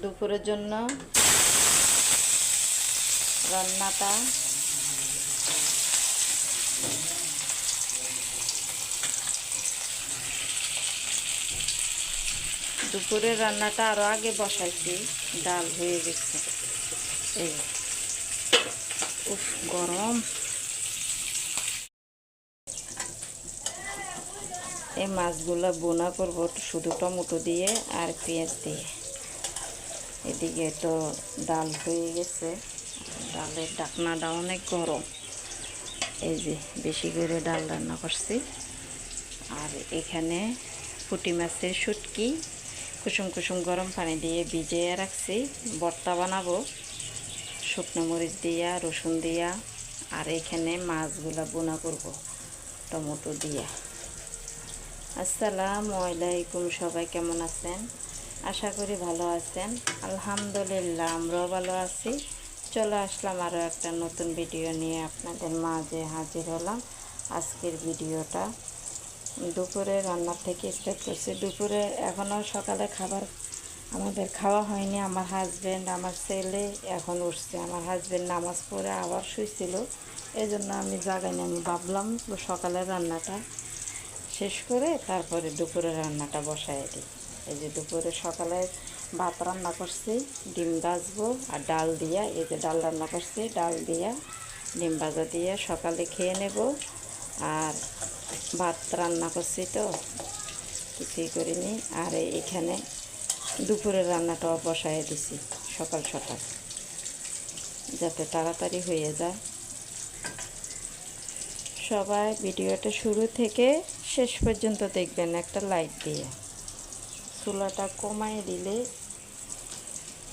দুপুরের জন্য রান্নাটা দুপুরের রান্নাটা আরও আগে বসাইছি, ডাল হয়ে গেছে। এই উফ গরম। এই মাছগুলো বোনা করবো শুধু টমেটো দিয়ে আর পেঁয়াজ দিয়ে। এদিকে তো ডাল হয়ে গেছে, ডালের ঢাকনাটা অনেক গরম। এই যে বেশি করে ডাল রান্না করছি। আর এখানে পুঁটি মাছের শুটকি কুসুম কুসুম গরম পানি দিয়ে ভিজিয়ে রাখছি, ভর্তা বানাবো শুকনো মরিচ দিয়া রসুন দিয়া। আর এখানে মাছগুলা বোনা করব টমেটো দিয়া। আসসালামু আলাইকুম, সবাই কেমন আছেন? আশা করি ভালো আছেন। আলহামদুলিল্লাহ আমরাও ভালো আছি। চলে আসলাম আরও একটা নতুন ভিডিও নিয়ে আপনাদের মাঝে হাজির হলাম। আজকের ভিডিওটা দুপুরে রান্নার থেকে স্টার্ট করছি। দুপুরে এখনও সকালে খাবার আমাদের খাওয়া হয়নি। আমার হাজব্যান্ড আমার ছেলে এখন উঠছে। আমার হাজব্যান্ড নামাজ পড়ে আবার শুয়েছিল, এই জন্য আমি জাগাইনি। আমি ভাবলাম সকালের রান্নাটা শেষ করে তারপরে দুপুরে রান্নাটা বসাই দিই। এই যে দুপুরে সকালে ভাত রান্না করছি, ডিম ভাজবো আর ডাল দিয়া। এই যে ডাল রান্না করছি, ডাল দিয়া ডিম ভাজা দিয়ে সকালে খেয়ে নেব। আর ভাত রান্না করছি তো কিছুই করিনি। আর এখানে দুপুরের রান্নাটাও বসাই দিছি সকাল সকাল, যাতে তাড়াতাড়ি হয়ে যায়। সবাই ভিডিওটা শুরু থেকে শেষ পর্যন্ত দেখবেন একটা লাইক দিয়ে। চুলাটা কমায় দিলে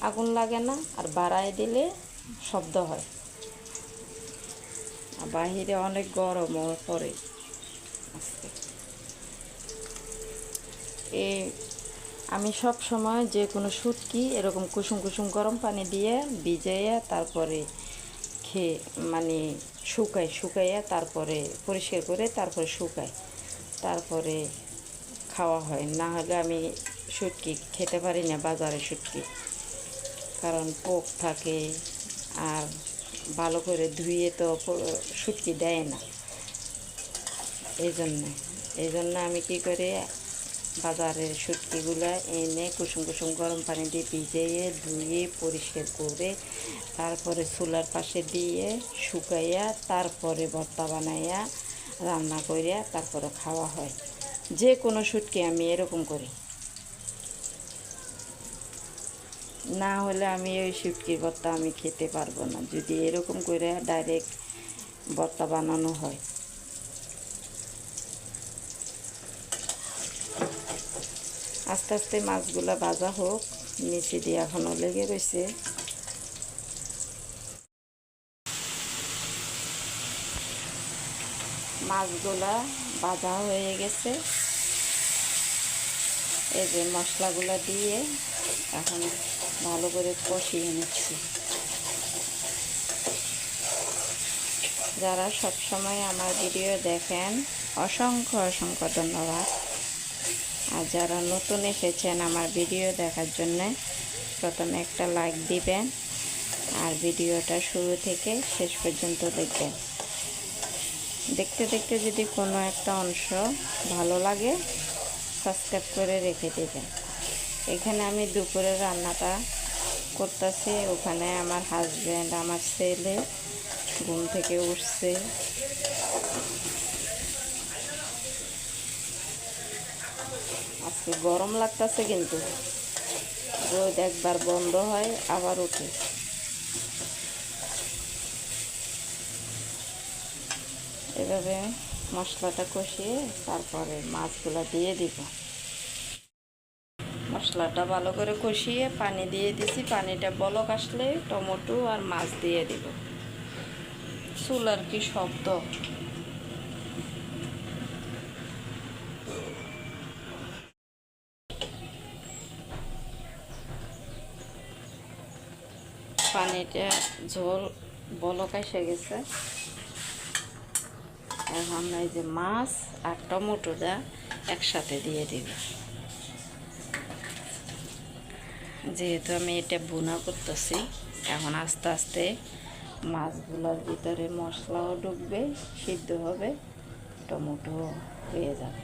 আগুন লাগে না, আর বাড়ায় দিলে শব্দ হয়। আর বাহিরে অনেক গরম পড়ে আজকে। আমি সব সময় যে কোনো শুটকি এরকম কুসুম কুসুম গরম পানি দিয়ে ভিজাইয়া তারপরে শুকাইয়া তারপরে পরিষ্কার করে তারপরে শুকাই, তারপরে খাওয়া হয়। না হলে আমি শুটকি খেতে পারি না, বাজারে শুটকি, কারণ পোক থাকে আর ভালো করে ধুয়ে তো শুটকি দেয় না। এই জন্য আমি কী করি, বাজারের শুটকিগুলো এনে কুসুম কুসুম গরম পানি দিয়ে ভিজিয়ে ধুয়ে পরিষ্কার করে তারপরে চুলার পাশে দিয়ে শুকাইয়া তারপরে ভর্তা বানাইয়া রান্না করিয়া তারপরে খাওয়া হয়। যে কোনো শুটকি আমি এরকম করি, না হলে আমি ওই শুটকির ভর্তা আমি খেতে পারবো না, যদি এরকম করে ডাইরেক্ট ভর্তা বানানো হয়। আস্তে আস্তে মাছগুলা ভাজা হোক, নিচে দিয়ে এখনও লেগে রয়েছে। মাছগুলা ভাজা হয়ে গেছে। এই যে মশলাগুলো দিয়ে এখন ভালো করে কষিয়ে নিচ্ছি। যারা সবসময় আমার ভিডিও দেখেন অসংখ্য অসংখ্য ধন্যবাদ। আর যারা নতুন এসেছেন আমার ভিডিও দেখার জন্যে প্রথমে একটা লাইক দিবেন, আর ভিডিওটা শুরু থেকে শেষ পর্যন্ত দেখবেন। দেখতে দেখতে যদি কোনো একটা অংশ ভালো লাগে সাবস্ক্রাইব করে রেখে দেবেন। এখানে আমি দুপুরের রান্নাটা করতেছি, ওখানে আমার হাজব্যান্ড আমার ছেলে ঘুম থেকে উঠছে। আজকে গরম লাগতেছে, কিন্তু রোদ একবার বন্ধ হয় আবার উঠে। এভাবে মশলাটা কষিয়ে তারপরে মাছগুলো দিয়ে দিব। মশলাটা ভালো করে কষিয়ে পানি দিয়ে দিছি। পানিটা বলক আসলে টমেটো আর মাছ দিয়ে দিব। চুলার কি শব্দ! পানিটা ঝোল বলক এসে গেছে। এখন এই যে মাছ আর টমেটোটা একসাথে দিয়ে দিব। যেহেতু আমি এটা ভুনা করতেছি, এখন আস্তে আস্তে মাছগুলোর ভিতরে মশলাও ঢুকবে, সিদ্ধ হবে, টমেটো হয়ে যাবে।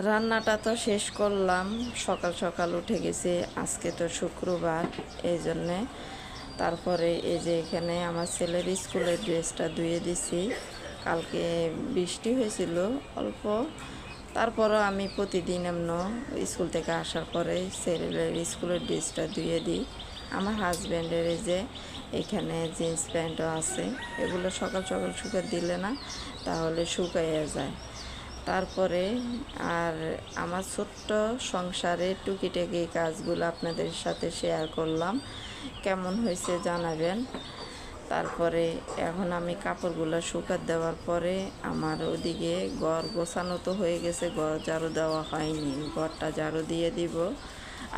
রান্নাটা তো শেষ করলাম, সকাল সকাল উঠে গেছি, আজকে তো শুক্রবার, এই জন্যে। তারপরে এই যে এখানে আমার ছেলের স্কুলের ড্রেসটা ধুয়ে দিছি। কালকে বৃষ্টি হয়েছিল অল্প, তারপরও আমি প্রতিদিন এমন স্কুল থেকে আসার পরে ছেলের স্কুলের ড্রেসটা ধুয়ে দিই। আমার হাজব্যান্ডের এই যে এখানে জিন্স প্যান্টও আছে, এগুলো সকাল সকাল শুকিয়ে দিলে না তাহলে শুকাইয়া যায়। তারপরে আর আমার ছোট্ট সংসারে টুকিটাকি কাজগুলো আপনাদের সাথে শেয়ার করলাম, কেমন হয়েছে জানাবেন। তারপরে এখন আমি কাপড়গুলো শুকাত দেওয়ার পরে আমার ওদিকে ঘর গোছানো তো হয়ে গেছে, ঘর ঝাড়ু দেওয়া হয়নি, ঘরটা ঝাড়ু দিয়ে দিব।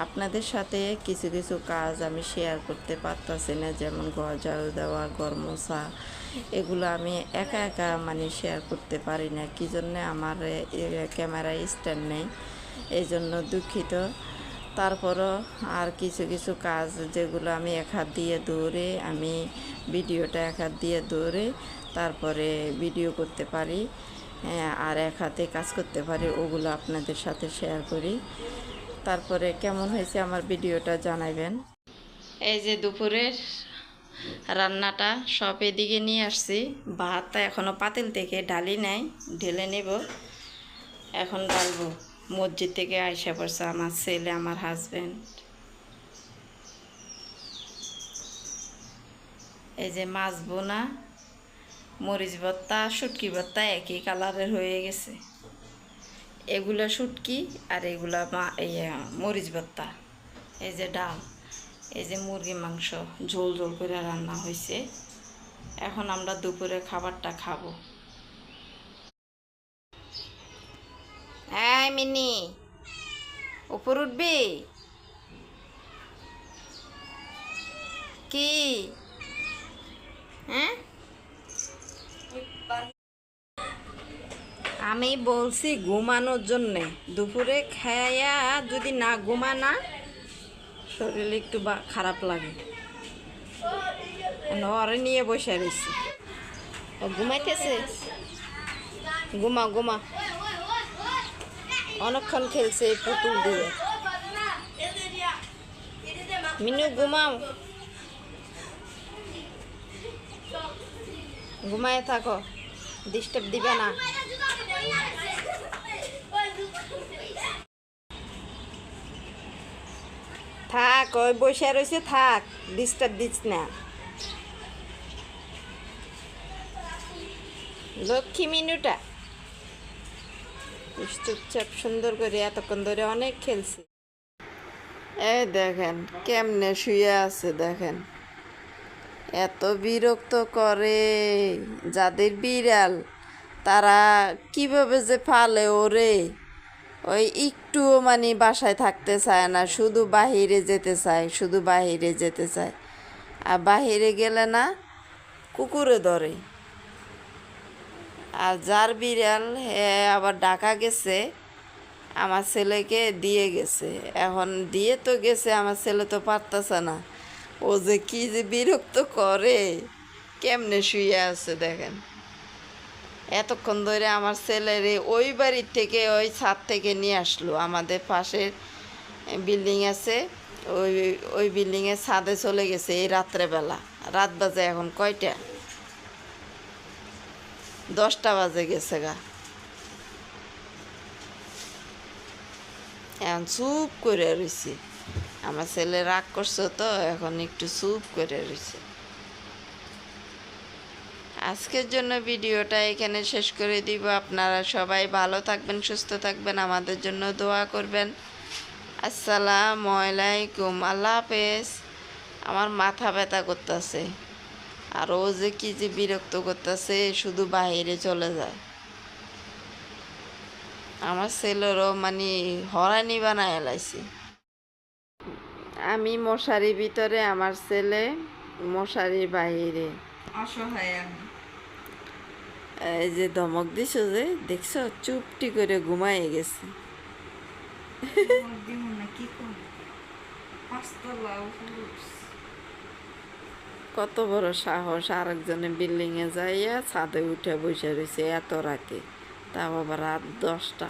আপনাদের সাথে কিছু কিছু কাজ আমি শেয়ার করতে পারতাছি না, যেমন ঘর ঝাড়ু দেওয়া, ঘর মোছা, এগুলো আমি একা একা মানে শেয়ার করতে পারি না। কী জন্যে আমার ক্যামেরায় স্ট্যান্ড নেই, এই জন্য দুঃখিত। তারপরও আর কিছু কিছু কাজ যেগুলো আমি এক হাত দিয়ে ধরে আমি ভিডিওটা এক হাত দিয়ে ধরে তারপরে ভিডিও করতে পারি, আর এক হাতে কাজ করতে পারি, ওগুলো আপনাদের সাথে শেয়ার করি। তারপরে কেমন হয়েছে আমার ভিডিওটা জানাবেন। এই যে দুপুরের রান্নাটা সব এদিকে নিয়ে আসছি, ভাতটা এখনও পাতিল থেকে ঢালি নাই, ঢেলে নেব, এখন ডালবো। মসজিদ থেকে আইসা পড়ছে আমার ছেলে, আমার হাজব্যান্ড। এই যে মাছ বোনা, মরিচ ভর্তা, শুটকি ভর্তা একই কালারের হয়ে গেছে। এগুলো শুটকি আর এগুলা মরিচ ভর্তা। এই যে ডাল, এই যে মুরগি মাংস ঝোল ঝোল করে রান্না হয়েছে। এখন আমরা দুপুরে খাবারটা খাবো। এই মিনি, উপর উঠবি কি? হ্যাঁ, আমি বলছি ঘুমানোর জন্যে। দুপুরে খাইয়া যদি না ঘুমানা শরীর একটু খারাপ লাগে, ওরে নিয়ে বসে রয়েছি। ও ঘুমাইতেছে, ঘুমা ঘুমা, অনেকক্ষণ খেলছে এই পুতুল দিয়ে। মিনু ঘুমাও, ঘুমায় থাকো, ডিস্টার্ব দিবে না। থাক, ওই বসে রয়েছে, থাক, ডিস্টার্ব দিস না। লক্ষ্মী মিনুটা চুপচাপ সুন্দর করে এতক্ষণ ধরে অনেক খেলছি। এই দেখেন কেমনে শুয়ে আছে, দেখেন এত বিরক্ত করে। যাদের বিড়াল তারা কিভাবে যে পালে ওরে, ওই একটুও মানে বাসায় থাকতে চায় না, শুধু বাহিরে যেতে চায়, শুধু বাহিরে যেতে চায়। আর বাহিরে গেলে না কুকুরে ধরে। আর যার বিড়াল আবার ডাকা গেছে, আমার ছেলেকে দিয়ে গেছে, এখন দিয়ে তো গেছে, আমার ছেলে তো পারতেছে না, ও যে কি যে বিরক্ত করে, কেমনে শুয়ে আছে দেখেন। এতক্ষণ ধরে আমার ছেলেরে ওই বাড়ির থেকে, ওই ছাদ থেকে নিয়ে আসলো, আমাদের পাশের বিল্ডিং আছে, ওই ওই বিল্ডিংয়ের ছাদে চলে গেছে এই রাত্রেবেলা। রাত বাজে এখন কয়টা, 10টা বাজে গেছে গা। এখন চুপ করে রয়েছে, আমার ছেলে রাগ করছে তো এখন একটু চুপ করে রয়েছে। আজকের জন্য ভিডিওটা এখানে শেষ করে দিব। আপনারা সবাই ভালো থাকবেন, সুস্থ থাকবেন, আমাদের জন্য দোয়া করবেন। আসসালামু আলাইকুম, আল্লাহ হাফেজ। আমার মাথা ব্যথা করতেছে, আর ও যে কি যে বিরক্ত করতেছে, শুধু বাইরে চলে যায়। আমার ছেলেরও মানে হরানি বানায় এলাইছি। আমি মশারির ভিতরে, আমার ছেলে মশারির বাইরে। অসহায় আমি। এই যে ধমক দিছো যে দেখছো, চুপটি করে ঘুমাই গেছে। দিন না কি কম, পাঁচতলা উপরে উঠছি। কত বড় সাহস, আরেকজনে বিল্ডিং এ যাইয়া ছাদে উঠে বসে রয়েছে এত রাতে, তা বাবা রাত 10টা।